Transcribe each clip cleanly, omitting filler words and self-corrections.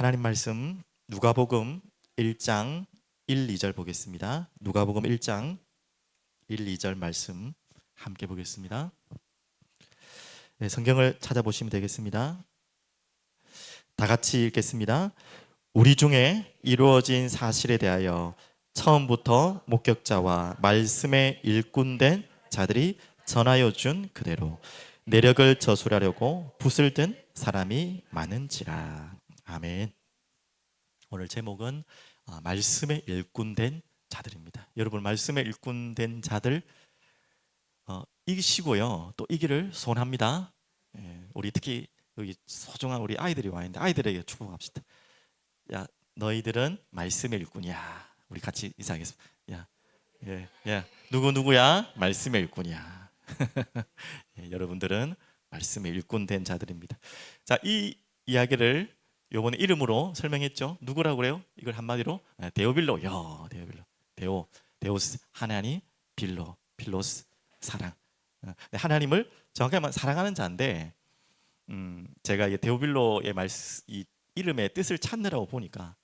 하나님 말씀 누가복음 1장 1, 2절 보겠습니다. 누가복음 1장 1, 2절 말씀 함께 보겠습니다. 네, 성경을 찾아보시면 되겠습니다. 다 같이 읽겠습니다. 우리 중에 이루어진 사실에 대하여 처음부터 목격자와 말씀에 일꾼된 자들이 전하여 준 그대로 내력을 저술하려고 붓을 든 사람이 많은지라. 아멘. 오늘 제목은 말씀에 일꾼된 자들입니다. 여러분, 말씀에 일꾼된 자들 이기시고요, 또 이기를 소원합니다. 우리 특히 여기 소중한 우리 아이들이 와 있는데 아이들에게 축복합시다. 야, 너희들은 말씀의 일꾼이야. 우리 같이 인사하겠습니다. 야, 누구야? 말씀의 일꾼이야. 여러분들은 말씀의 일꾼된 자들입니다. 자, 이 이야기를 요번에 이름으로 설명했죠. 누구라고 그래요? 이걸 한마디로 데오빌로요. 데오스 하나님, 필로스 사랑. 하나님을 정확히 말하면 사랑하는 자인데, 제가 이 데오빌로의 이 이름의 뜻을 찾느라고 보니까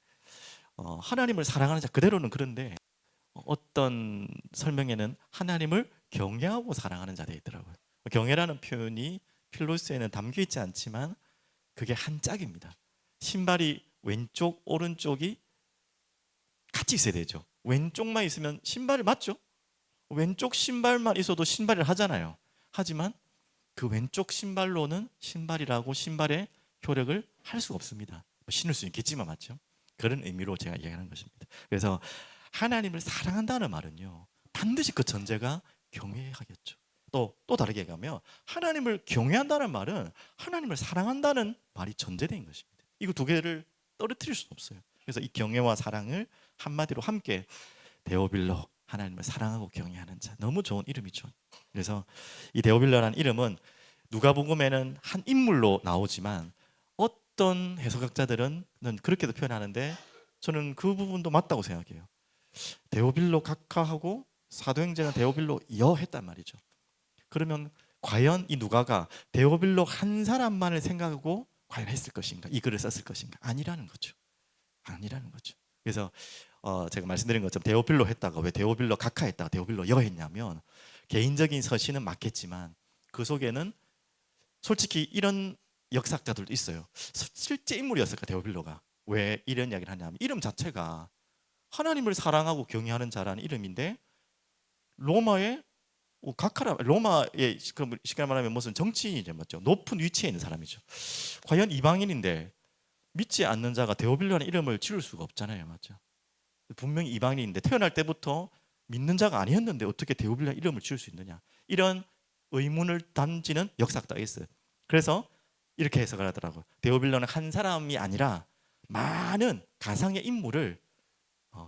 하나님을 사랑하는 자 그대로는 그런데 어떤 설명에는 하나님을 경외하고 사랑하는 자들이 있더라고요. 경외라는 표현이 필로스에는 담겨 있지 않지만 그게 한 짝입니다. 신발이 왼쪽 오른쪽이 같이 있어야 되죠. 왼쪽만 있으면 신발이 맞죠? 왼쪽 신발만 있어도 신발을 하잖아요. 하지만 그 왼쪽 신발로는 신발이라고 신발의 효력을 할 수가 없습니다. 신을 수 있겠지만 맞죠? 그런 의미로 제가 이야기하는 것입니다. 그래서 하나님을 사랑한다는 말은요, 반드시 그 전제가 경외하겠죠. 또 다르게 얘기하면 하나님을 경외한다는 말은 하나님을 사랑한다는 말이 전제된 것입니다. 이거 두 개를 떨어뜨릴 수는 없어요. 그래서 이 경외와 사랑을 한마디로 함께 데오빌로, 하나님을 사랑하고 경외하는 자, 너무 좋은 이름이죠. 그래서 이 데오빌로라는 이름은 누가복음에는 한 인물로 나오지만 어떤 해석학자들은 그렇게도 표현하는데 저는 그 부분도 맞다고 생각해요. 데오빌로 각하하고 사도행전은 데오빌로 여 했단 말이죠. 그러면 과연 이 누가가 데오빌로 한 사람만을 생각하고 과연 했을 것인가? 이 글을 썼을 것인가? 아니라는 거죠. 그래서 제가 말씀드린 것처럼 데오빌로 했다가 왜 데오빌로 각하 했다가 데오빌로 여 했냐면, 개인적인 서신은 맞겠지만 그 속에는 솔직히 이런 역사학자들도 있어요. 실제 인물이었을까 데오빌로가? 왜 이런 이야기를 하냐면 이름 자체가 하나님을 사랑하고 경외하는 자라는 이름인데 로마의 로마의 쉽게 말하면 무슨 정치인이죠, 맞죠? 높은 위치에 있는 사람이죠. 과연 이방인인데 믿지 않는 자가 데오빌로라는 이름을 지을 수가 없잖아요, 맞죠? 분명히 이방인인데 태어날 때부터 믿는 자가 아니었는데 어떻게 데오빌로라는 이름을 지을 수 있느냐? 이런 의문을 던지는 역사학자가 있어요. 그래서 이렇게 해석을 하더라고요. 데오빌로는 한 사람이 아니라 많은 가상의 인물을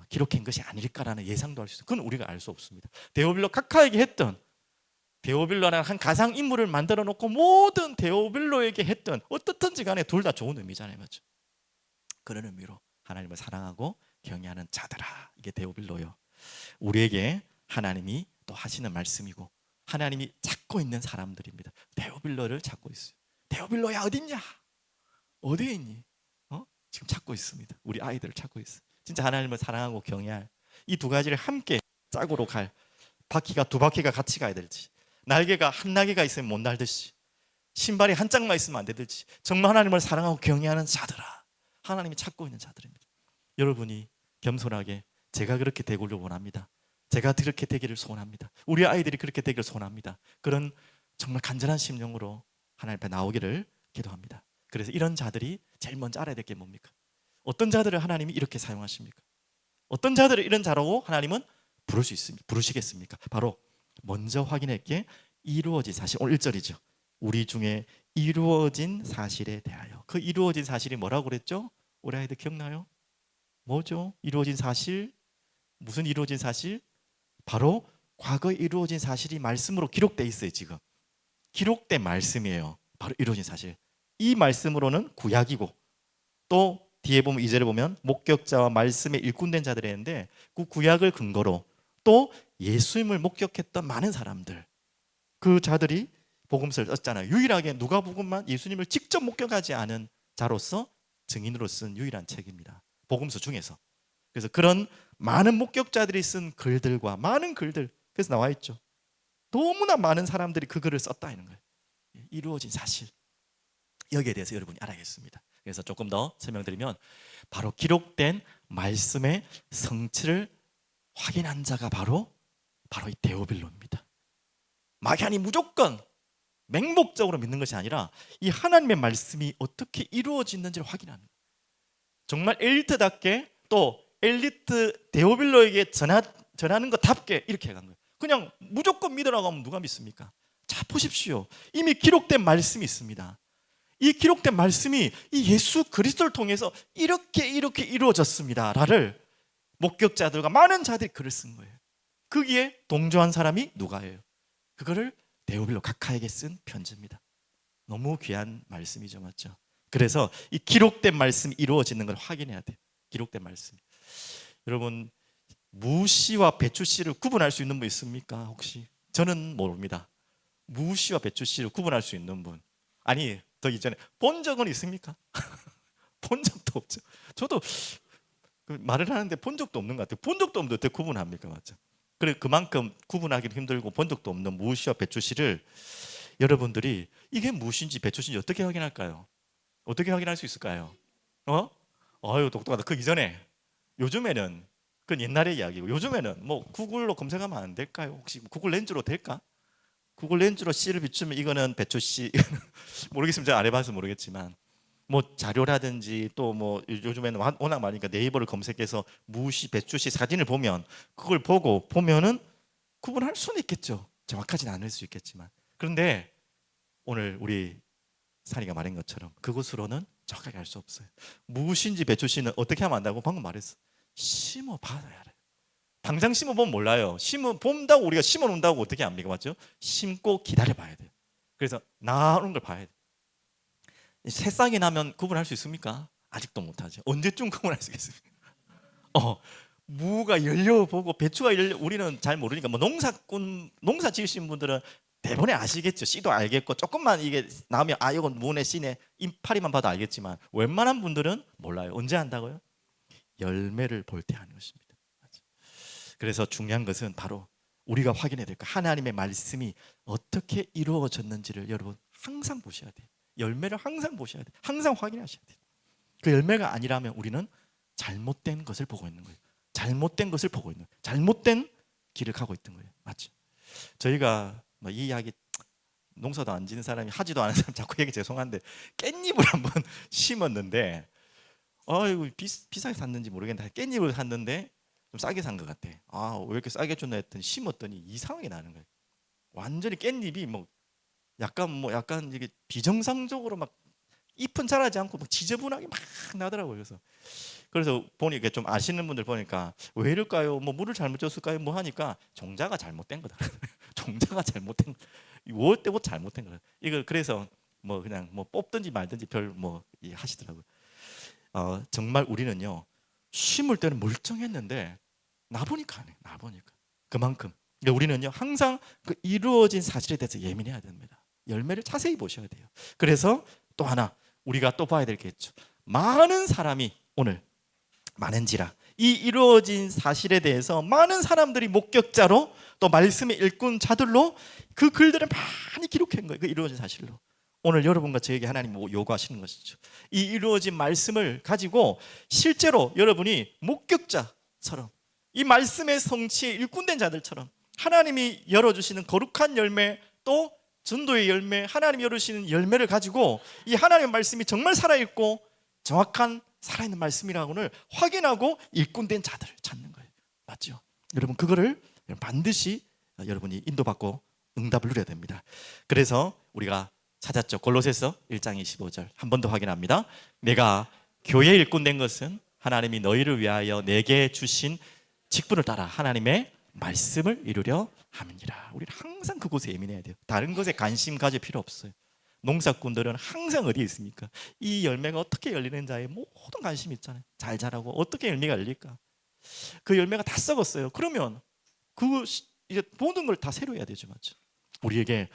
기록한 것이 아닐까라는 예상도 할 수 있어요. 그건 우리가 알 수 없습니다. 데오빌로 각하에게 했던, 데오빌로라는 한 가상 인물을 만들어 놓고 모든 데오빌로에게 했던, 어떻든지 간에 둘 다 좋은 의미잖아요, 맞죠? 그런 의미로 하나님을 사랑하고 경외하는 자들아, 이게 데오빌로요. 우리에게 하나님이 또 하시는 말씀이고 하나님이 찾고 있는 사람들입니다. 데오빌로를 찾고 있어요. 데오빌로야 어딨냐? 어디에 있니? 지금 찾고 있습니다. 우리 아이들을 찾고 있어요. 진짜 하나님을 사랑하고 경외할 이 두 가지를 함께 짝으로 갈, 바퀴가 두 바퀴가 같이 가야 될지, 날개가 한 날개가 있으면 못 날듯이, 신발이 한 짝만 있으면 안 되듯이, 정말 하나님을 사랑하고 경외하는 자들아, 하나님이 찾고 있는 자들입니다. 여러분이 겸손하게 제가 그렇게 되기를 원합니다. 제가 그렇게 되기를 소원합니다. 우리 아이들이 그렇게 되기를 소원합니다. 그런 정말 간절한 심령으로 하나님 앞에 나오기를 기도합니다. 그래서 이런 자들이 제일 먼저 알아야 될 게 뭡니까? 어떤 자들을 하나님이 이렇게 사용하십니까? 어떤 자들을 이런 자라고 하나님은 부르시겠습니까? 바로 먼저 확인할 게 이루어진 사실, 오늘 1절이죠. 우리 중에 이루어진 사실에 대하여. 그 이루어진 사실이 뭐라고 그랬죠? 우리 아이들 기억나요? 뭐죠? 이루어진 사실, 무슨 이루어진 사실? 바로 과거에 이루어진 사실이 말씀으로 기록되어 있어요. 지금 기록된 말씀이에요. 바로 이루어진 사실. 이 말씀으로는 구약이고, 또 뒤에 보면 2절에 보면 목격자와 말씀에 일꾼된 자들이 있는데, 그 구약을 근거로 또 예수님을 목격했던 많은 사람들, 그 자들이 복음서를 썼잖아요. 유일하게 누가복음만 예수님을 직접 목격하지 않은 자로서 증인으로 쓴 유일한 책입니다. 복음서 중에서. 그래서 그런 많은 목격자들이 쓴 글들과 많은 글들, 그래서 나와 있죠. 너무나 많은 사람들이 그 글을 썼다 하는 거예요. 이루어진 사실, 여기에 대해서 여러분이 알아야겠습니다. 그래서 조금 더 설명드리면, 바로 기록된 말씀의 성취를 확인한 자가 바로 이 데오빌로입니다. 막연히 무조건 맹목적으로 믿는 것이 아니라 이 하나님의 말씀이 어떻게 이루어지는지를 확인하는 거예요. 정말 엘리트답게, 또 엘리트 데오빌로에게 전하는 것답게 이렇게 해간 거예요. 그냥 무조건 믿으라고 하면 누가 믿습니까? 자, 보십시오. 이미 기록된 말씀이 있습니다. 이 기록된 말씀이 이 예수 그리스도를 통해서 이렇게 이루어졌습니다 라를 목격자들과 많은 자들이 글을 쓴 거예요. 거기에 동조한 사람이 누가예요? 그거를 데오빌로 각하에게 쓴 편지입니다. 너무 귀한 말씀이죠, 맞죠? 그래서 이 기록된 말씀이 이루어지는 걸 확인해야 돼요. 기록된 말씀. 여러분, 무씨와 배추씨를 구분할 수 있는 분 있습니까? 혹시? 저는 모릅니다. 무씨와 배추씨를 구분할 수 있는 분. 아니, 더 이전에 본 적은 있습니까? 본 적도 없죠. 저도 말을 하는데 본 적도 없는 것 같아요. 본 적도 없는데 어떻게 구분합니까? 맞죠? 그래, 그만큼 구분하기도 힘들고 본 적도 없는 무씨와 배추씨를 여러분들이 이게 무엇인지 배추씨인지 어떻게 확인할까요? 어떻게 확인할 수 있을까요? 아유, 똑똑하다. 그 이전에, 요즘에는, 그건 옛날의 이야기고, 요즘에는 뭐 구글로 검색하면 안 될까요? 혹시 구글 렌즈로 될까? 구글 렌즈로 씨를 비추면 이거는 배추씨 모르겠습니다. 제가 안 해봐서 모르겠지만, 뭐 자료라든지 또 뭐 요즘에는 워낙 많으니까 네이버를 검색해서 무씨, 배추씨 사진을 보면, 그걸 보면은 구분할 수는 있겠죠. 정확하진 않을 수 있겠지만. 그런데 오늘 우리 산이가 말한 것처럼 그것으로는 정확하게 알 수 없어요. 무엇인지 배추씨는 어떻게 하면 안다고 방금 말했어. 심어 받아야 돼. 당장 심어보면 몰라요. 본다고, 우리가 심어놓는다고 어떻게 압니까? 맞죠? 심고 기다려봐야 돼요. 그래서 나오는 걸 봐야 돼요. 새싹이 나면 구분할 수 있습니까? 아직도 못하죠. 언제쯤 구분할 수 있겠습니까? 무가 열려보고 배추가 열려, 우리는 잘 모르니까, 뭐 농사 지으신 분들은 대본에 아시겠죠. 씨도 알겠고, 조금만 이게 나오면 이건 무네 씨네, 이파리만 봐도 알겠지만, 웬만한 분들은 몰라요. 언제 한다고요? 열매를 볼 때 하는 것입니다. 그래서 중요한 것은 바로 우리가 확인해야 될 거, 하나님의 말씀이 어떻게 이루어졌는지를 여러분 항상 보셔야 돼요. 열매를 항상 보셔야 돼요. 항상 확인하셔야 돼요. 그 열매가 아니라면 우리는 잘못된 것을 보고 있는 거예요. 잘못된 것을 보고 있는 거예요. 잘못된 길을 가고 있던 거예요. 맞죠? 저희가 뭐 이 이야기, 농사도 안 지는 사람이, 하지도 않은 사람 자꾸 얘기 죄송한데, 깻잎을 한번 심었는데, 이거 비싸게 샀는지 모르겠는데 깻잎을 샀는데 좀 싸게 산 것 같아. 왜 이렇게 싸게 줬나 했더니 심었더니 이상하게 나는 거예요. 완전히 깻잎이 약간 이게 비정상적으로 막 잎은 자라지 않고 막 지저분하게 막 나더라고요. 그래서 보니까 좀 아시는 분들 보니까 왜 이럴까요? 뭐 물을 잘못 줬을까요? 뭐 하니까 종자가 잘못된 거다. 종자가 잘못된 거. 뭘 때부터 잘못된 거다. 이걸 그래서 뭐 그냥 뭐 뽑든지 말든지 별 뭐 하시더라고요. 정말 우리는요, 심을 때는 멀쩡했는데 나보니까 안 해. 나보니까 그만큼. 그러니까 우리는요 항상 그 이루어진 사실에 대해서 예민해야 됩니다. 열매를 자세히 보셔야 돼요. 그래서 또 하나 우리가 또 봐야 될 게 있죠. 많은 사람이 오늘 많은지라 이 이루어진 사실에 대해서 많은 사람들이 목격자로, 또 말씀의 일꾼 자들로 그 글들을 많이 기록한 거예요. 그 이루어진 사실로. 오늘 여러분과 저에게 하나님 요구하시는 것이죠. 이 이루어진 말씀을 가지고 실제로 여러분이 목격자처럼, 이 말씀의 성취에 일꾼된 자들처럼, 하나님이 열어주시는 거룩한 열매, 또 전도의 열매, 하나님이 열어주시는 열매를 가지고 이 하나님의 말씀이 정말 살아있고 정확한 살아있는 말씀이라고를 확인하고 일꾼된 자들을 찾는 거예요. 맞죠? 여러분, 그거를 반드시 여러분이 인도받고 응답을 누려야 됩니다. 그래서 우리가 찾았죠. 골로새서 1장 25절 한 번 더 확인합니다. 내가 교회 일꾼된 것은 하나님이 너희를 위하여 내게 주신 직분을 따라 하나님의 말씀을 이루려 함이니라. 우리는 항상 그곳에 예민해야 돼요. 다른 것에 관심 가질 필요 없어요. 농사꾼들은 항상 어디에 있습니까? 이 열매가 어떻게 열리는 자에 모든 관심이 있잖아요. 잘 자라고 어떻게 열매가 열릴까? 그 열매가 다 썩었어요. 그러면 이제 모든 걸 다 새로 해야 되죠, 맞죠? 우리에게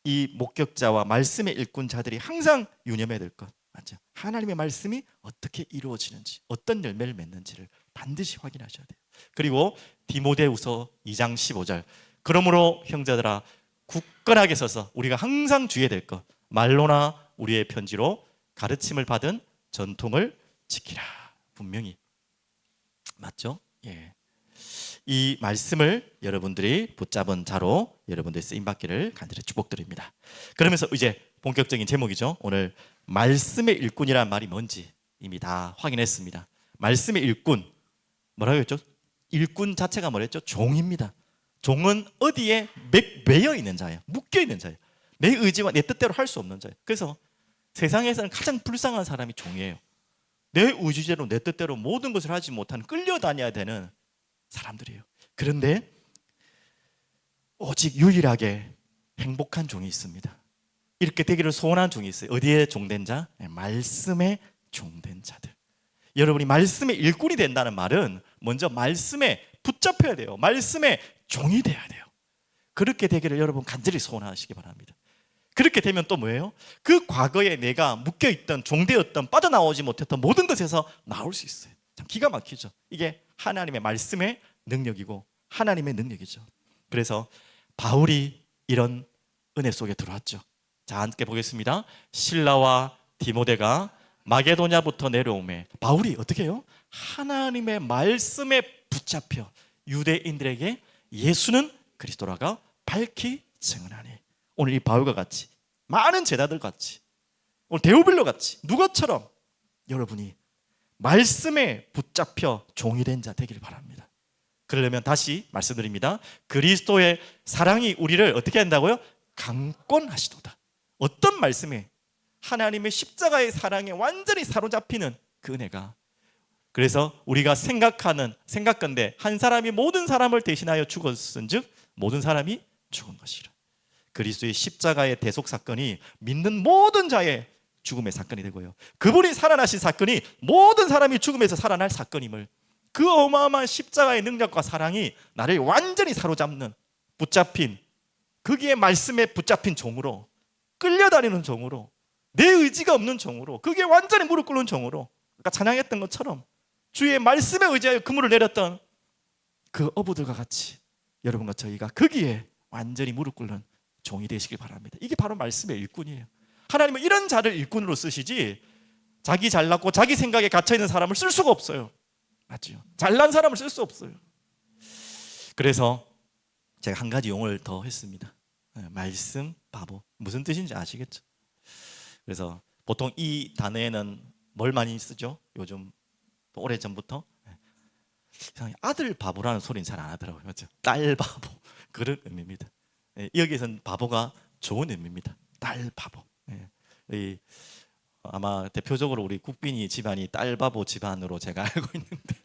이 목격자와 말씀의 일꾼 자들이 항상 유념해야 될 것, 맞죠? 하나님의 말씀이 어떻게 이루어지는지, 어떤 열매를 맺는지를 반드시 확인하셔야 돼요. 그리고 디모데후서 2장 15절, 그러므로 형제들아 굳건하게 서서 우리가 항상 주의해야 될 것, 말로나 우리의 편지로 가르침을 받은 전통을 지키라. 분명히 맞죠? 예. 이 말씀을 여러분들이 붙잡은 자로 여러분들이 쓰임 받기를 간절히 축복드립니다. 그러면서 이제 본격적인 제목이죠. 오늘 말씀의 일꾼이란 말이 뭔지 이미 다 확인했습니다. 말씀의 일꾼, 뭐라고 했죠? 일꾼 자체가 뭐랬죠? 종입니다. 종은 어디에 매여 있는 자예요. 묶여 있는 자예요. 내 의지와 내 뜻대로 할 수 없는 자예요. 그래서 세상에서는 가장 불쌍한 사람이 종이에요. 내 의지대로 내 뜻대로 모든 것을 하지 못하는, 끌려다녀야 되는 사람들이에요. 그런데 오직 유일하게 행복한 종이 있습니다. 이렇게 되기를 소원한 종이 있어요. 어디에 종된 자? 말씀에 종된 자들. 여러분이 말씀의 일꾼이 된다는 말은 먼저 말씀에 붙잡혀야 돼요. 말씀의 종이 돼야 돼요. 그렇게 되기를 여러분 간절히 소원하시기 바랍니다. 그렇게 되면 또 뭐예요? 그 과거에 내가 묶여있던, 종되었던, 빠져나오지 못했던 모든 것에서 나올 수 있어요. 참 기가 막히죠. 이게 하나님의 말씀의 능력이고 하나님의 능력이죠. 그래서 바울이 이런 은혜 속에 들어왔죠. 자, 함께 보겠습니다. 실라와 디모데가 마게도냐부터 내려오매 바울이 어떻게 해요? 하나님의 말씀에 붙잡혀 유대인들에게 예수는 그리스도라가 밝히 증언하니, 오늘 이 바울과 같이, 많은 제자들 같이, 오늘 데오빌로 같이, 누구처럼 여러분이 말씀에 붙잡혀 종이 된 자 되기를 바랍니다. 그러려면 다시 말씀드립니다. 그리스도의 사랑이 우리를 어떻게 한다고요? 강권하시도다. 어떤 말씀에? 하나님의 십자가의 사랑에 완전히 사로잡히는 그 은혜가. 그래서 우리가 생각건대 한 사람이 모든 사람을 대신하여 죽었은즉 모든 사람이 죽은 것이라. 그리스도의 십자가의 대속 사건이 믿는 모든 자의 죽음의 사건이 되고요, 그분이 살아나신 사건이 모든 사람이 죽음에서 살아날 사건임을, 그 어마어마한 십자가의 능력과 사랑이 나를 완전히 사로잡는, 붙잡힌, 거기에 말씀에 붙잡힌 종으로, 끌려다니는 종으로, 내 의지가 없는 종으로, 그게 완전히 무릎 꿇는 종으로, 아까 찬양했던 것처럼 주의 말씀에 의지하여 그물을 내렸던 그 어부들과 같이 여러분과 저희가 거기에 완전히 무릎 꿇는 종이 되시길 바랍니다. 이게 바로 말씀의 일꾼이에요. 하나님은 이런 자를 일꾼으로 쓰시지 자기 잘났고 자기 생각에 갇혀있는 사람을 쓸 수가 없어요. 맞죠? 잘난 사람을 쓸 수 없어요. 그래서 제가 한 가지 용어를 더 했습니다. 말씀 바보. 무슨 뜻인지 아시겠죠? 그래서 보통 이 단어에는 뭘 많이 쓰죠? 요즘 오래전부터 아들 바보라는 소리는 잘 안 하더라고요. 맞죠? 딸 바보, 그런 의미입니다. 여기서는 바보가 좋은 의미입니다. 딸 바보. 아마 대표적으로 우리 국빈이 집안이 딸 바보 집안으로 제가 알고 있는데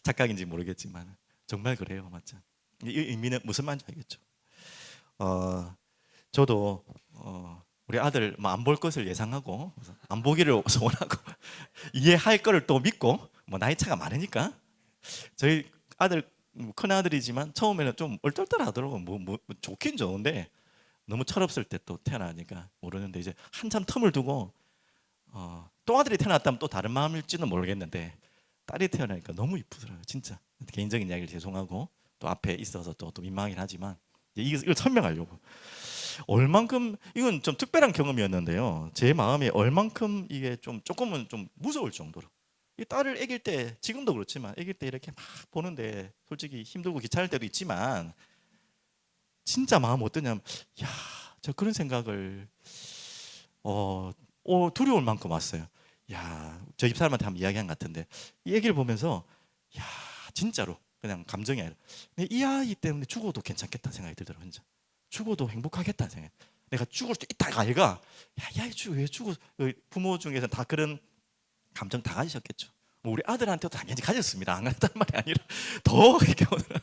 착각인지 모르겠지만 정말 그래요. 맞죠? 이 의미는 무슨 말인지 알겠죠? 저도 우리 아들 안 볼 것을 예상하고 안 보기를 소원하고 이해할 거를 또 믿고, 나이 차가 많으니까 저희 아들 큰 아들이지만 처음에는 좀 얼떨떨하더라고. 뭐 좋긴 좋은데 너무 철없을 때 또 태어나니까 모르는데, 이제 한참 텀을 두고 또 아들이 태어났다면 또 다른 마음일지는 모르겠는데 딸이 태어나니까 너무 이쁘더라고요. 진짜 개인적인 이야기를 죄송하고 또 앞에 있어서 또 민망하긴 하지만 이걸 설명하려고, 얼만큼 이건 좀 특별한 경험이었는데요, 제 마음에 얼만큼 이게 조금은 좀 무서울 정도로, 이 딸을 아길 때, 지금도 그렇지만 아길 때 이렇게 막 보는데 솔직히 힘들고 귀찮을 때도 있지만 진짜 마음 어떠냐면, 야, 저 그런 생각을 두려울 만큼 왔어요. 야, 저 집사람한테 한번 이야기한 것 같은데, 이 아기를 보면서 야, 진짜로 그냥 감정이 아니라 이 아이 때문에 죽어도 괜찮겠다 생각이 들더라고요. 진짜 죽어도 행복하겠다는 생각. 내가 죽을 수 있다가 아이가, 야, 이 아이 왜 죽어? 부모 중에서 다 그런 감정 다 가지셨겠죠. 우리 아들한테도 당연히 가졌습니다. 안 가졌단 말이 아니라 더 이렇게 오더라.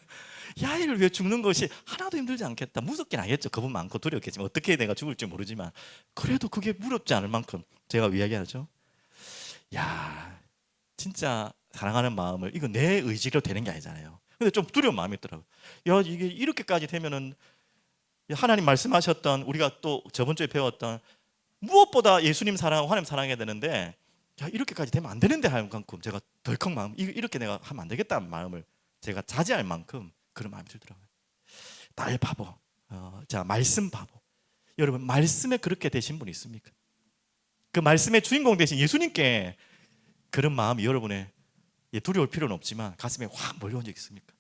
이 아이를 위해 죽는 것이 하나도 힘들지 않겠다. 무섭긴 하겠죠. 겁은 많고 두렵겠지만, 어떻게 내가 죽을지 모르지만 그래도 그게 무섭지 않을 만큼 제가 이야기하죠. 야, 진짜 사랑하는 마음을, 이거 내 의지로 되는 게 아니잖아요. 근데 좀 두려운 마음이 있더라고요. 야, 이게 이렇게까지 되면은 하나님 말씀하셨던, 우리가 또 저번 주에 배웠던 무엇보다 예수님 사랑하고 하나님 사랑해야 되는데, 야, 이렇게까지 되면 안 되는데 할 만큼 제가 덜컥 마음, 이렇게 내가 하면 안 되겠다는 마음을 제가 자제할 만큼 그런 마음이 들더라고요. 딸 바보, 자, 말씀 바보. 여러분, 말씀에 그렇게 되신 분이 있습니까? 그 말씀의 주인공 되신 예수님께 그런 마음이 여러분의 두려울 필요는 없지만 가슴에 확 몰려온 적 있습니까?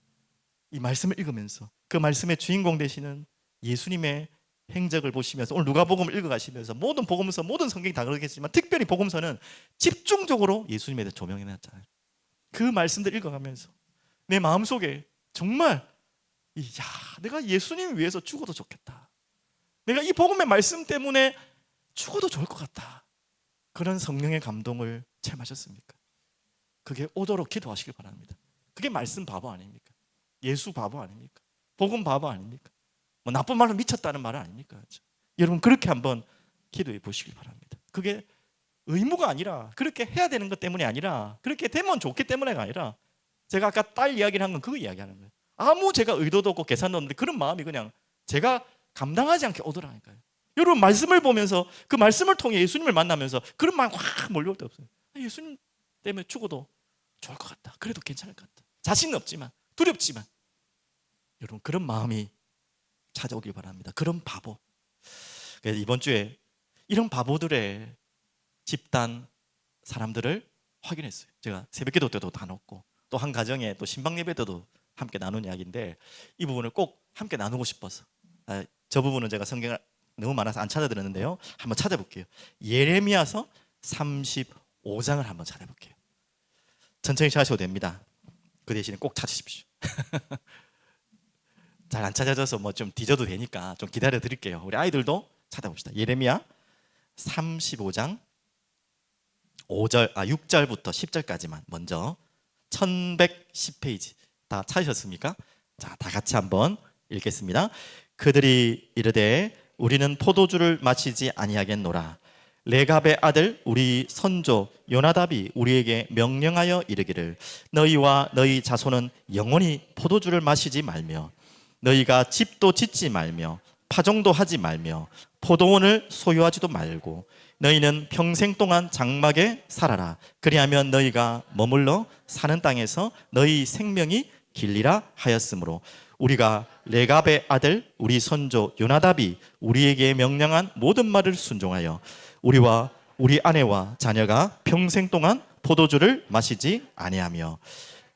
이 말씀을 읽으면서 그 말씀의 주인공 되시는 예수님의 행적을 보시면서, 오늘 누가복음을 읽어가시면서 모든 복음서, 모든 성경이 다 그러겠지만 특별히 복음서는 집중적으로 예수님에 대해 조명해놨잖아요. 그 말씀들 읽어가면서 내 마음속에 정말 야, 내가 예수님 위해서 죽어도 좋겠다, 내가 이 복음의 말씀 때문에 죽어도 좋을 것 같다, 그런 성령의 감동을 체험하셨습니까? 그게 오도록 기도하시길 바랍니다. 그게 말씀 바보 아닙니까? 예수 바보 아닙니까? 복음 바보 아닙니까? 뭐 나쁜 말로 미쳤다는 말은 아닙니까? 그렇죠? 여러분, 그렇게 한번 기도해 보시길 바랍니다. 그게 의무가 아니라, 그렇게 해야 되는 것 때문이 아니라, 그렇게 되면 좋기 때문에가 아니라, 제가 아까 딸 이야기를 한 건 그거 이야기하는 거예요. 아무 제가 의도도 없고 계산도 없는데 그런 마음이 그냥 제가 감당하지 않게 오더라니까요. 여러분, 말씀을 보면서 그 말씀을 통해 예수님을 만나면서 그런 마음이 확 몰려올 때 없어요. 예수님 때문에 죽어도 좋을 것 같다, 그래도 괜찮을 것 같다, 자신은 없지만, 두렵지만, 여러분, 그런 마음이 찾아오길 바랍니다. 그런 바보. 그래서 이번 주에 이런 바보들의 집단 사람들을 확인했어요. 제가 새벽기도 때도 다 넣었고, 또 한 가정에 또 신방 예배 때도 함께 나눈 이야기인데, 이 부분을 꼭 함께 나누고 싶어서, 저 부분은 제가 성경을 너무 많아서 안 찾아드렸는데요, 한번 찾아볼게요. 예레미야서 35장을 한번 찾아볼게요. 천천히 찾으셔도 됩니다. 그 대신에 꼭 찾으십시오. 잘 안 찾아져서 뭐 좀 뒤져도 되니까 좀 기다려 드릴게요. 우리 아이들도 찾아봅시다. 예레미야 35장 6절부터 10절까지만 먼저, 1110페이지 다 찾으셨습니까? 자, 다 같이 한번 읽겠습니다. 그들이 이르되 우리는 포도주를 마시지 아니하겠노라. 레갑의 아들 우리 선조 요나답이 우리에게 명령하여 이르기를 너희와 너희 자손은 영원히 포도주를 마시지 말며 너희가 집도 짓지 말며 파종도 하지 말며 포도원을 소유하지도 말고 너희는 평생 동안 장막에 살아라. 그리하면 너희가 머물러 사는 땅에서 너희 생명이 길리라 하였으므로 우리가 레갑의 아들 우리 선조 요나답이 우리에게 명령한 모든 말을 순종하여 우리와 우리 아내와 자녀가 평생 동안 포도주를 마시지 아니하며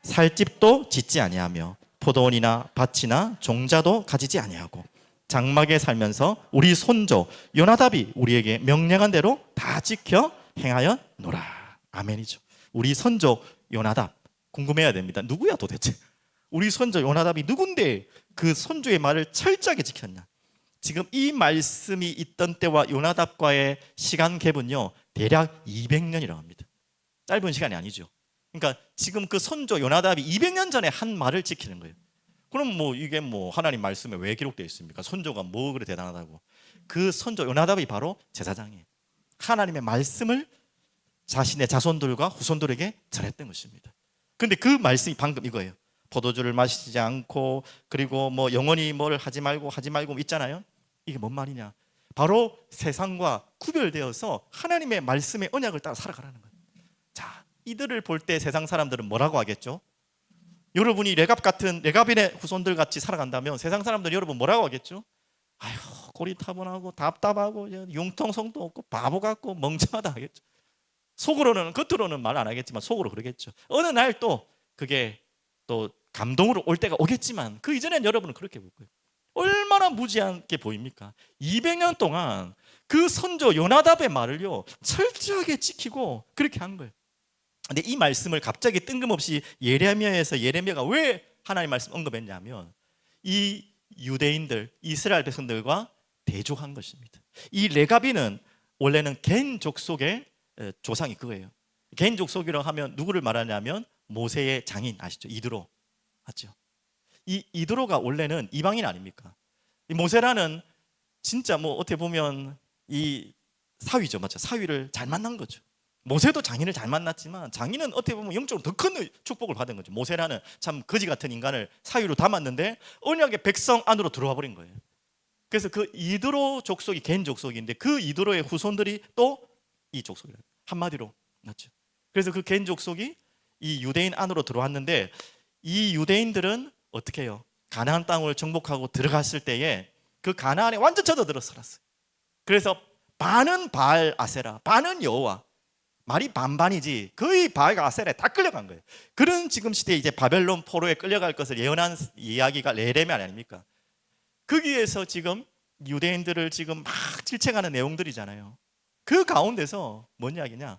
살 집도 짓지 아니하며 포도원이나 밭이나 종자도 가지지 아니하고 장막에 살면서 우리 손조 요나답이 우리에게 명령한 대로 다 지켜 행하였노라. 아멘이죠. 우리 손조 요나답, 궁금해야 됩니다. 누구야 도대체? 우리 손조 요나답이 누군데 그 손주의 말을 철저하게 지켰냐? 지금 이 말씀이 있던 때와 요나답과의 시간 갭은요 대략 200년이라고 합니다. 짧은 시간이 아니죠. 그러니까 지금 그 손조 요나답이 200년 전에 한 말을 지키는 거예요. 그럼 뭐 이게 뭐 하나님 말씀에 왜 기록되어 있습니까? 손조가 뭐 그래 대단하다고. 그 손조 요나답이 바로 제사장이에요. 하나님의 말씀을 자신의 자손들과 후손들에게 전했던 것입니다. 그런데 그 말씀이 방금 이거예요. 포도주를 마시지 않고 그리고 뭐 영원히 뭘 하지 말고 있잖아요. 이게 뭔 말이냐? 바로 세상과 구별되어서 하나님의 말씀의 언약을 따라 살아가라는 거예요. 자, 이들을 볼 때 세상 사람들은 뭐라고 하겠죠? 여러분이 레갑인의 후손들 같이 살아간다면 세상 사람들은 여러분 뭐라고 하겠죠? 아휴, 고리타분하고 답답하고 융통성도 없고 바보 같고 멍청하다 하겠죠. 겉으로는 말 안 하겠지만 속으로 그러겠죠. 어느 날 또 그게 또 감동으로 올 때가 오겠지만 그 이전엔 여러분은 그렇게 볼 거예요. 얼마나 무지하게 보입니까? 200년 동안 그 선조 요나답의 말을요 철저하게 지키고 그렇게 한 거예요. 근데 이 말씀을 갑자기 뜬금없이 예레미야에서 예레미야가 왜 하나님의 말씀 언급했냐면 이 유대인들, 이스라엘 백성들과 대조한 것입니다. 이 레가비는 원래는 겐 족속의 조상이 그거예요. 겐 족속이라고 하면 누구를 말하냐면 모세의 장인 아시죠? 이드로 맞죠? 이 이드로가 원래는 이방인 아닙니까? 이 모세라는 진짜 뭐 어떻게 보면 이 사위죠, 맞죠? 사위를 잘 만난 거죠. 모세도 장인을 잘 만났지만 장인은 어떻게 보면 영적으로 더 큰 축복을 받은 거죠. 모세라는 참 거지 같은 인간을 사위로 담았는데 언약의 백성 안으로 들어와 버린 거예요. 그래서 그 이드로 족속이 겐 족속인데 그 이드로의 후손들이 또 이 족속이라 한마디로 맞죠. 그래서 그 겐 족속이 이 유대인 안으로 들어왔는데 이 유대인들은 어떻게 해요? 가나안 땅을 정복하고 들어갔을 때에 그 가나안에 완전 젖어들어 살았어요. 그래서 반은 바알 아세라, 반은 여호와, 말이 반반이지 거의 바알과 아세라에 다 끌려간 거예요. 그런 지금 시대에 이제 바벨론 포로에 끌려갈 것을 예언한 이야기가 레레미야 아닙니까? 거기에서 지금 유대인들을 지금 막 질책하는 내용들이잖아요. 그 가운데서 뭔 이야기냐?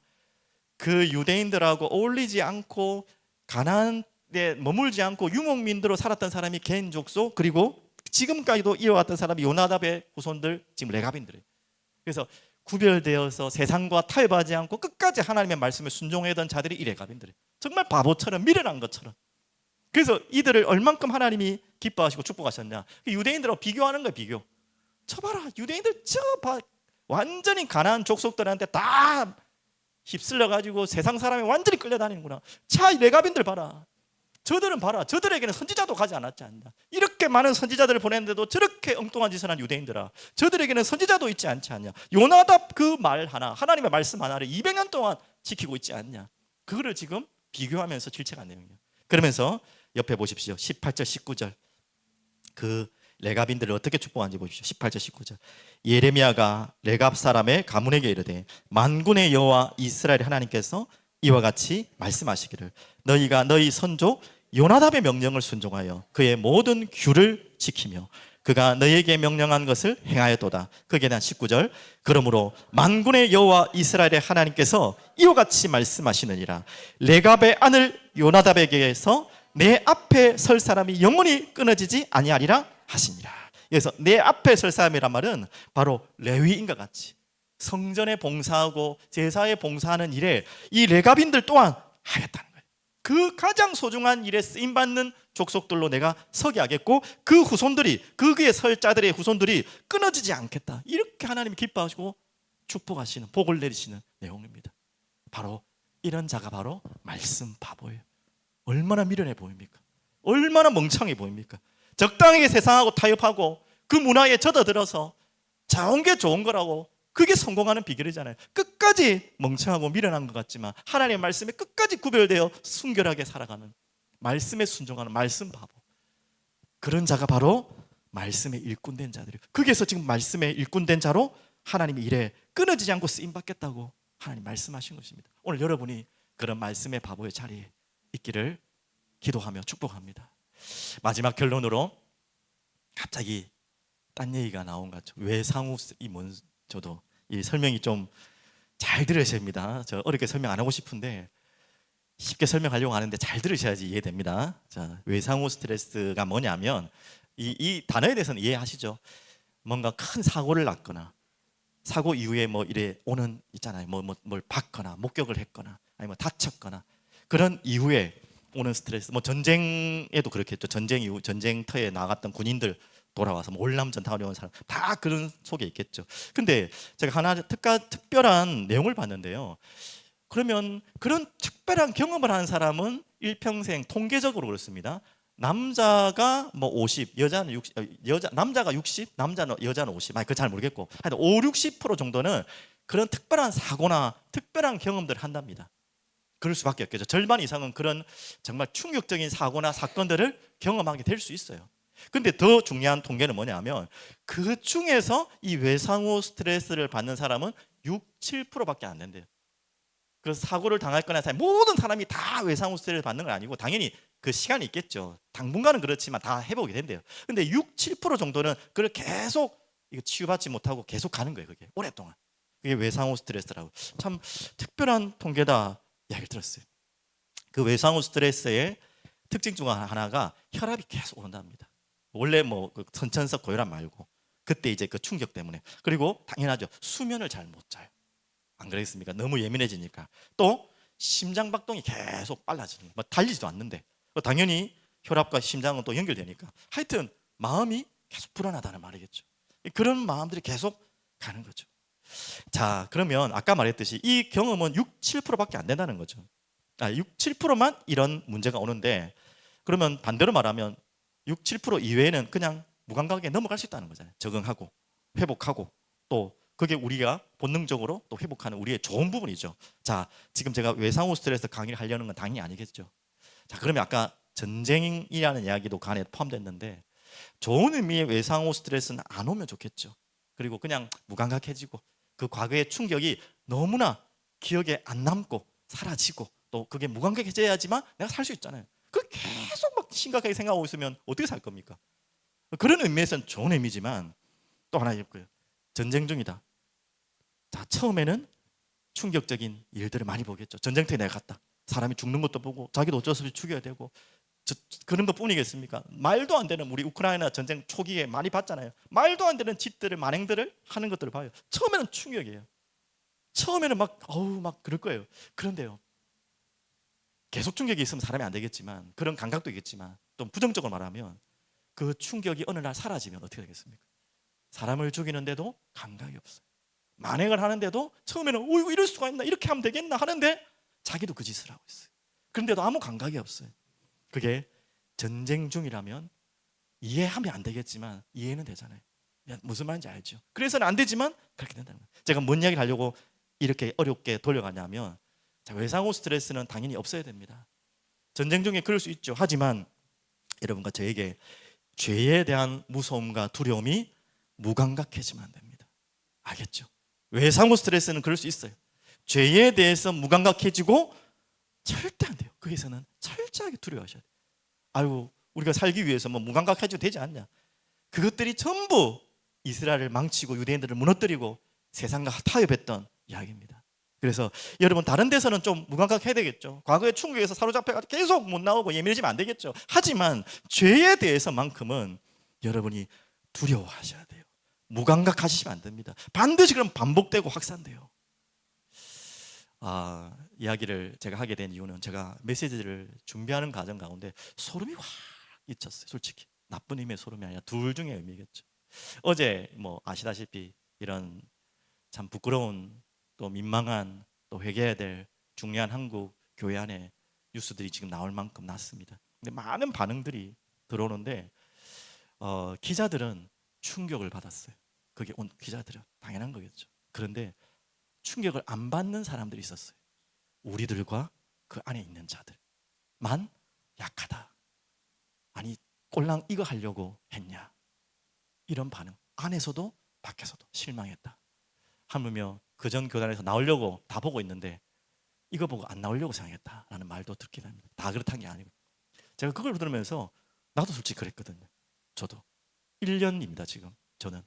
그 유대인들하고 어울리지 않고 가나안에 머물지 않고 유목민들로 살았던 사람이 겐 족속, 그리고 지금까지도 이어왔던 사람이 요나답의 후손들, 지금 레갑인들이에요. 그래서 구별되어서 세상과 타협하지 않고 끝까지 하나님의 말씀에 순종하던 자들이 이 레갑인들이에요. 정말 바보처럼 미련한 것처럼. 그래서 이들을 얼만큼 하나님이 기뻐하시고 축복하셨냐? 유대인들하고 비교하는 거예요. 비교. 저 봐라, 유대인들 완전히 가나안 족속들한테 다 휩쓸려 가지고 세상 사람이 완전히 끌려다니는구나. 자, 이 레갑인들 봐라. 저들은 봐라, 저들에게는 선지자도 가지 않았지 않나. 이렇게 많은 선지자들을 보냈는데도 저렇게 엉뚱한 짓을 한 유대인들아, 저들에게는 선지자도 있지 않지 않냐. 요나답 그 말 하나, 하나님의 말씀 하나를 200년 동안 지키고 있지 않냐. 그거를 지금 비교하면서 질책한 내용이에요. 그러면서 옆에 보십시오. 18절 19절 그 레갑인들을 어떻게 축복한지 보십시오. 18절 19절 예레미야가 레갑 사람의 가문에게 이르되 만군의 여호와 이스라엘 하나님께서 이와 같이 말씀하시기를 너희가 너희 선조 요나답의 명령을 순종하여 그의 모든 규를 지키며 그가 너희에게 명령한 것을 행하였도다. 거기에 대한 19절 그러므로 만군의 여호와 이스라엘의 하나님께서 이와 같이 말씀하시느니라 레갑의 아들 요나답에게서 내 앞에 설 사람이 영원히 끊어지지 아니하리라 하시니라. 그래서 내 앞에 설 사람이란 말은 바로 레위인과 같이 성전에 봉사하고 제사에 봉사하는 일에 이 레갑인들 또한 하겠다는 거예요. 그 가장 소중한 일에 쓰임받는 족속들로 내가 서게 하겠고 그 후손들이, 그 위에 설 자들의 후손들이 끊어지지 않겠다. 이렇게 하나님이 기뻐하시고 축복하시는, 복을 내리시는 내용입니다. 바로 이런 자가 바로 말씀 바보예요. 얼마나 미련해 보입니까? 얼마나 멍청해 보입니까? 적당하게 세상하고 타협하고 그 문화에 젖어들어서 좋은 게 좋은 거라고, 그게 성공하는 비결이잖아요. 끝까지 멍청하고 미련한 것 같지만 하나님의 말씀에 끝까지 구별되어 순결하게 살아가는, 말씀에 순종하는 말씀 바보, 그런 자가 바로 말씀에 일꾼된 자들이에요. 거기에서 지금 말씀에 일꾼된 자로 하나님이 일에 끊어지지 않고 쓰임받겠다고 하나님 말씀하신 것입니다. 오늘 여러분이 그런 말씀의 바보의 자리에 있기를 기도하며 축복합니다. 마지막 결론으로 갑자기 딴 얘기가 나온 것 같죠. 외상후 저도 이 설명이 좀 잘 들으셔야 됩니다. 저 어렵게 설명 안 하고 싶은데 쉽게 설명하려고 하는데 잘 들으셔야지 이해됩니다. 자, 외상후 스트레스가 뭐냐면 이 단어에 대해서는 이해하시죠? 뭔가 큰 사고를 났거나 사고 이후에 뭐 이래 오는 있잖아요. 뭘 받거나 목격을 했거나 아니면 다쳤거나 그런 이후에 오는 스트레스. 뭐 전쟁에도 그렇겠죠. 전쟁 이후 전쟁터에 나갔던 군인들 돌아와서 뭐 월남전 다녀온 사람 다 그런 속에 있겠죠. 근데 제가 하나 특별한 내용을 봤는데요. 그러면 그런 특별한 경험을 하는 사람은 일평생 통계적으로 그렇습니다. 남자가 뭐 50, 여자는 60, 남자가 60, 여자는 50. 아니, 그거 잘 모르겠고. 하여튼 5, 60% 정도는 그런 특별한 사고나 특별한 경험들을 한답니다. 그럴 수밖에 없겠죠. 절반 이상은 그런 정말 충격적인 사고나 사건들을 경험하게 될 수 있어요. 근데 더 중요한 통계는 뭐냐면 그 중에서 이 외상후 스트레스를 받는 사람은 6, 7%밖에 안 된대요. 그래서 사고를 당할 거나 모든 사람이 다 외상후 스트레스를 받는 건 아니고 당연히 그 시간이 있겠죠. 당분간은 그렇지만 다 회복이 된대요. 근데 6, 7% 정도는 그걸 계속 이거 치유받지 못하고 계속 가는 거예요. 그게 오랫동안. 그게 외상후 스트레스라고. 참 특별한 통계다 이야기를 들었어요. 그 외상후 스트레스의 특징 중 하나가 혈압이 계속 오른답니다. 원래 뭐 그 선천성 고혈압 말고 그때 이제 그 충격 때문에. 그리고 당연하죠. 수면을 잘 못 자요. 안 그러겠습니까? 너무 예민해지니까. 또 심장 박동이 계속 빨라지는. 뭐 달리지도 않는데. 당연히 혈압과 심장은 또 연결되니까. 하여튼 마음이 계속 불안하다는 말이겠죠. 그런 마음들이 계속 가는 거죠. 자, 그러면 아까 말했듯이 이 경험은 6, 7%밖에 안 된다는 거죠. 6, 7%만 이런 문제가 오는데 그러면 반대로 말하면 6, 7% 이외에는 그냥 무감각에 넘어갈 수 있다는 거잖아요. 적응하고 회복하고 또 그게 우리가 본능적으로 또 회복하는 우리의 좋은 부분이죠. 자, 지금 제가 외상후 스트레스 강의를 하려는 건 당연히 아니겠죠. 자, 그러면 아까 전쟁이라는 이야기도 그 안에 포함됐는데 좋은 의미의 외상후 스트레스는 안 오면 좋겠죠. 그리고 그냥 무감각해지고 그 과거의 충격이 너무나 기억에 안 남고 사라지고 또 그게 무감각해져야지만 내가 살 수 있잖아요. 그 계속 막 심각하게 생각하고 있으면 어떻게 살 겁니까? 그런 의미에서는 좋은 의미지만 또 하나 있고요. 전쟁 중이다. 자, 처음에는 충격적인 일들을 많이 보겠죠. 전쟁터에 내가 갔다. 사람이 죽는 것도 보고 자기도 어쩔 수 없이 죽여야 되고 그런 것뿐이겠습니까? 말도 안 되는 우리 우크라이나 전쟁 초기에 많이 봤잖아요. 말도 안 되는 짓들을 만행들을 하는 것들을 봐요. 처음에는 충격이에요. 처음에는 막 어우 막 그럴 거예요. 그런데요. 계속 충격이 있으면 사람이 안 되겠지만 그런 감각도 있겠지만 또 부정적으로 말하면 그 충격이 어느 날 사라지면 어떻게 되겠습니까? 사람을 죽이는데도 감각이 없어요. 만행을 하는데도 처음에는 어이구 이럴 수가 있나 이렇게 하면 되겠나 하는데 자기도 그 짓을 하고 있어요. 그런데도 아무 감각이 없어요. 그게 전쟁 중이라면 이해하면 안 되겠지만 이해는 되잖아요. 무슨 말인지 알죠? 그래서는 안 되지만 그렇게 된다는 거예요. 제가 뭔 이야기를 하려고 이렇게 어렵게 돌려가냐면 자, 외상후 스트레스는 당연히 없어야 됩니다. 전쟁 중에 그럴 수 있죠. 하지만 여러분과 저에게 죄에 대한 무서움과 두려움이 무감각해지면 안 됩니다. 알겠죠? 외상후 스트레스는 그럴 수 있어요. 죄에 대해서 무감각해지고 절대 안 돼요. 거기서는 철저하게 두려워하셔야 돼요. 아이고 우리가 살기 위해서 뭐 무감각해져도 되지 않냐. 그것들이 전부 이스라엘을 망치고 유대인들을 무너뜨리고 세상과 타협했던 이야기입니다. 그래서 여러분 다른 데서는 좀 무감각해야 되겠죠. 과거의 충격에서 사로잡혀가지고 계속 못 나오고 예민해지면 안 되겠죠. 하지만 죄에 대해서만큼은 여러분이 두려워하셔야 돼요. 무감각하시면 안 됩니다. 반드시 그럼 반복되고 확산돼요. 이야기를 제가 하게 된 이유는 제가 메시지를 준비하는 과정 가운데 소름이 확 끼쳤어요. 솔직히 나쁜 의미의 소름이 아니라 둘 중에 의미겠죠. 어제 뭐 아시다시피 이런 참 부끄러운 또 민망한 또 회개해야 될 중요한 한국 교회 안에 뉴스들이 지금 나올 만큼 났습니다. 근데 많은 반응들이 들어오는데 기자들은 충격을 받았어요. 그게 온 기자들은 당연한 거겠죠. 그런데 충격을 안 받는 사람들이 있었어요. 우리들과 그 안에 있는 자들만 약하다. 아니 꼴랑 이거 하려고 했냐. 이런 반응. 안에서도 밖에서도 실망했다. 하물며 그전 교단에서 나오려고 다 보고 있는데 이거 보고 안 나오려고 생각했다라는 말도 듣게 됩니다. 다 그렇다는 게 아니고 제가 그걸 들으면서 나도 솔직히 그랬거든요. 저도 1년입니다 지금 저는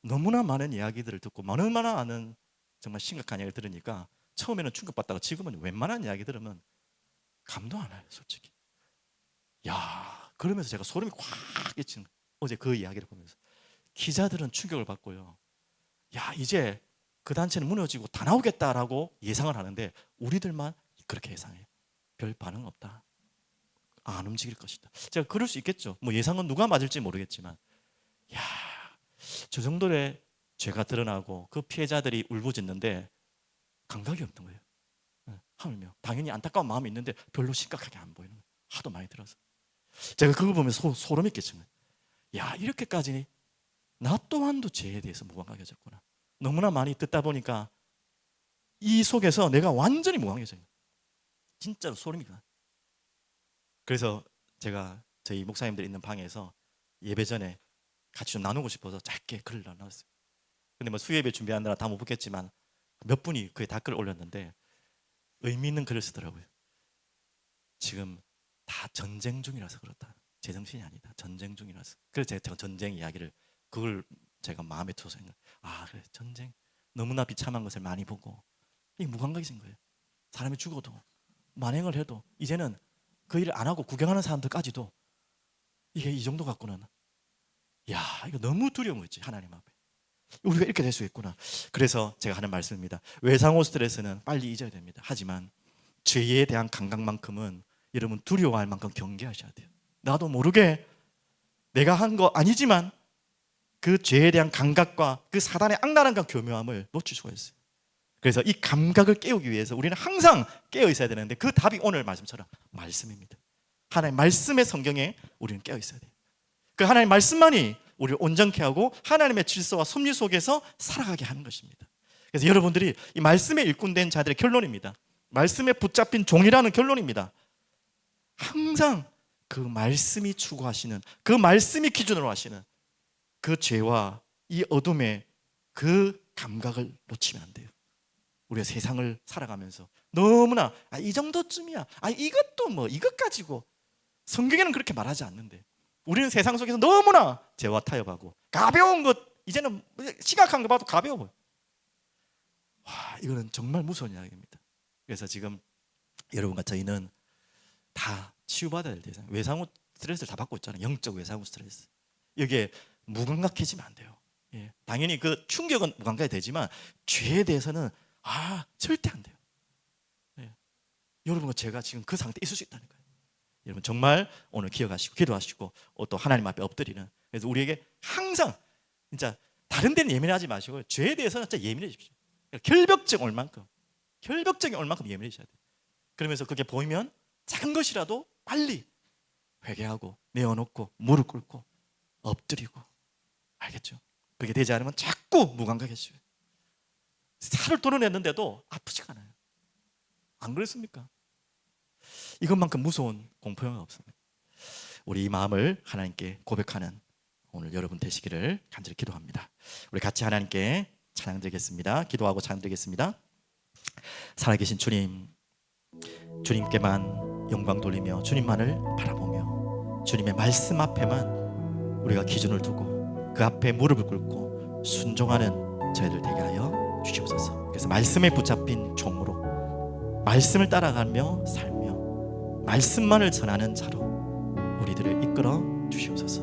너무나 많은 이야기들을 듣고 너무나 많은 정말 심각한 이야기를 들으니까 처음에는 충격받다가 지금은 웬만한 이야기 들으면 감동 안 와요 솔직히. 야 그러면서 제가 소름이 확 끼친 어제 그 이야기를 보면서 기자들은 충격을 받고요. 야 이제 그 단체는 무너지고 다 나오겠다라고 예상을 하는데 우리들만 그렇게 예상해요. 별 반응 없다. 안 움직일 것이다. 제가 그럴 수 있겠죠. 뭐 예상은 누가 맞을지 모르겠지만 야 저 정도의 죄가 드러나고 그 피해자들이 울부짖는데 감각이 없는 거예요. 하물며 당연히 안타까운 마음이 있는데 별로 심각하게 안 보이는 거예요. 하도 많이 들어서 제가 그거 보면서 소름이 끼친 거예요. 야 이렇게까지 나 또한도 죄에 대해서 무감각해졌구나. 너무나 많이 듣다 보니까 이 속에서 내가 완전히 무감각해져요. 진짜로 소름이 나. 그래서 제가 저희 목사님들 있는 방에서 예배 전에 같이 좀 나누고 싶어서 짧게 글을 나눴어요. 근데 뭐 수요예배 준비하느라 다 못 붙겠지만 몇 분이 그에 댓글을 올렸는데 의미 있는 글을 쓰더라고요. 지금 다 전쟁 중이라서 그렇다. 제정신이 아니다. 전쟁 중이라서. 그래서 제가 전쟁 이야기를 그걸 제가 마음에 두어서 그래 전쟁 너무나 비참한 것을 많이 보고 이게 무감각해진 거예요. 사람이 죽어도 만행을 해도 이제는 그 일을 안 하고 구경하는 사람들까지도 이게 이 정도 갖고는 야 이거 너무 두려운 거지 하나님 앞에. 우리가 이렇게 될 수 있구나. 그래서 제가 하는 말씀입니다. 외상후 스트레스는 빨리 잊어야 됩니다. 하지만 죄에 대한 감각만큼은 여러분 두려워할 만큼 경계하셔야 돼요. 나도 모르게 내가 한 거 아니지만 그 죄에 대한 감각과 그 사단의 악랄함과 교묘함을 놓칠 수가 있어요. 그래서 이 감각을 깨우기 위해서 우리는 항상 깨어 있어야 되는데 그 답이 오늘 말씀처럼 말씀입니다. 하나님 말씀의 성경에 우리는 깨어 있어야 돼요. 그 하나님의 말씀만이 우리를 온전케 하고 하나님의 질서와 섭리 속에서 살아가게 하는 것입니다. 그래서 여러분들이 이 말씀에 일꾼된 자들의 결론입니다. 말씀에 붙잡힌 종이라는 결론입니다. 항상 그 말씀이 추구하시는, 그 말씀이 기준으로 하시는 그 죄와 이 어둠의 그 감각을 놓치면 안 돼요. 우리가 세상을 살아가면서 너무나 이 정도쯤이야, 이것도 뭐 이것 가지고, 성경에는 그렇게 말하지 않는데 우리는 세상 속에서 너무나 죄와 타협하고 가벼운 것, 이제는 심각한 거 봐도 가벼워. 이거는 정말 무서운 이야기입니다. 그래서 지금 여러분과 저희는 다 치유받아야 될 대상, 외상후 스트레스를 다 받고 있잖아요. 영적 외상후 스트레스. 여기에 무감각해지면 안 돼요. 예. 당연히 그 충격은 무감각이 되지만 죄에 대해서는 절대 안 돼요. 예. 여러분과 제가 지금 그 상태에 있을 수 있다는 거예요. 여러분 정말 오늘 기억하시고 기도하시고 또 하나님 앞에 엎드리는, 그래서 우리에게 항상 진짜 다른 데는 예민하지 마시고 죄에 대해서는 진짜 예민해지십시오. 결벽증 올 만큼, 결벽증이 올 만큼 예민해져야 돼요. 그러면서 그게 보이면 작은 것이라도 빨리 회개하고 내어놓고 무릎 꿇고 엎드리고, 알겠죠? 그게 되지 않으면 자꾸 무감각해져요. 살을 도려냈는데도 아프지가 않아요. 안 그렇습니까? 이것만큼 무서운 공포영화가 없습니다. 우리 이 마음을 하나님께 고백하는 오늘 여러분 되시기를 간절히 기도합니다. 우리 같이 하나님께 찬양 드리겠습니다. 기도하고 찬양 드리겠습니다. 살아계신 주님, 주님께만 영광 돌리며 주님만을 바라보며 주님의 말씀 앞에만 우리가 기준을 두고 그 앞에 무릎을 꿇고 순종하는 저희들 되게 하여 주시옵소서. 그래서 말씀에 붙잡힌 종으로 말씀을 따라가며 살며 말씀만을 전하는 자로 우리들을 이끌어 주시옵소서.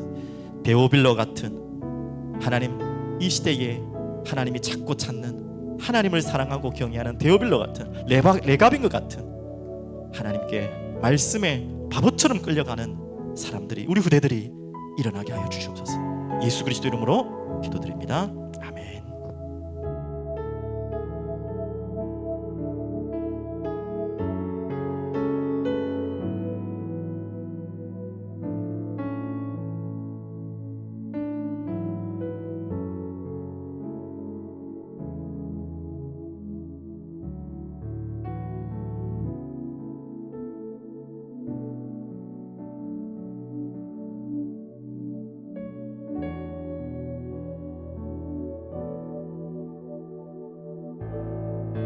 데오빌러 같은 하나님, 이 시대에 하나님이 찾고 찾는, 하나님을 사랑하고 경외하는 데오빌러 같은, 레갑인 것 같은 하나님께 말씀에 바보처럼 끌려가는 사람들이, 우리 후대들이 일어나게 하여 주시옵소서. 예수 그리스도 이름으로 기도드립니다.